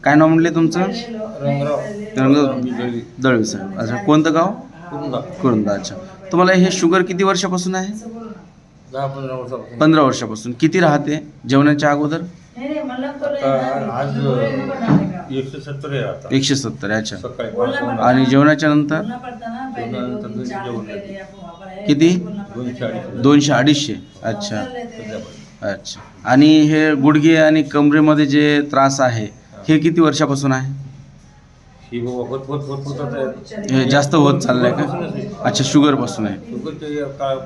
काय नाव म्हणले तुमचं? रंगराव रंग दळवी साहेब. अच्छा, कोणतं गाव? कुरुंदा. कुरुंदा. अच्छा, तुम्हाला हे शुगर किती वर्षापासून आहे? 10-15 वर्षापासून. 15 वर्षापासून. किती राहते जेवणाच्या अगोदर? आता आज 170 आहे आता. 170. अच्छा. सकाळी 5 आणि जेवणाच्या नंतर जेवणानंतर घरी जेवण आहे. किती? 200-250 200-250. अच्छा संध्याकाळी. अच्छा. आणि हे गुडघे आणि कमरेमध्ये जे त्रास आहे हे किती वर्षापासून आहे? ही होत होत होत होत आता हे जास्त होत चाललंय का? अच्छा, शुगरपासून आहे. शुगरचे काळ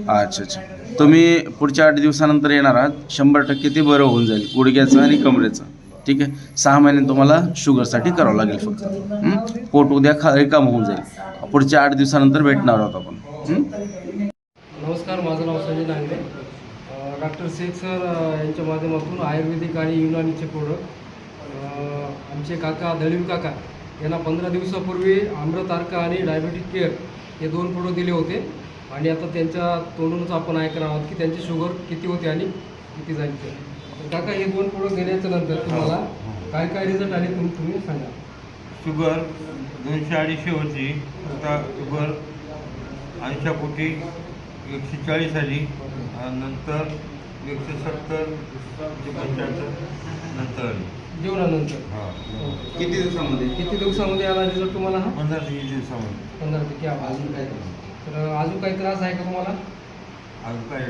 अच्छा अच्छा. तुम्ही पुढच्या 8 दिवसानंतर येणार आहात. 100% ते बरं होऊन जाईल गुडघ्याचं आणि कमरेचं. ठीक आहे. 6 महिने तुम्हाला शुगरसाठी करावं लागेल फक्त. पोट उद्या रिकामं होऊन जाईल. पुढच्या 8 दिवसानंतर भेटणार आहोत आपण. नमस्कार, माझं नाव संजय नांगरे. डॉक्टर शेख सर यांच्या माध्यमातून आयुर्वेदिक आणि युनानीचे प्रोडक्ट आमचे काका दळवी काका यांना 15 दिवसापूर्वी अमृतार्का आणि डायबेटिक केअर हे 2 प्रोडक्ट दिले होते. आणि आता त्यांच्या तोंडूनच आपण ऐकणार आहोत की त्यांची शुगर किती होती आणि किती झाली ते. तर काका, हे 2 प्रोडक्ट घेण्याच्या नंतर तुम्हाला काय काय रिझल्ट आले तुम्ही सांगा. शुगर 200-250 होती. आता शुगर 80 पोटी 140 आली. नंतर 170-175 नंतर आली. जेवणानंतर हां. किती दिवसामध्ये? किती दिवसामध्ये आला रिझल्ट तुम्हाला हा? 15-20 दिवसामध्ये. 15 टक्के. अजून काय तर अजून काही त्रास आहे का तुम्हाला? अजून काय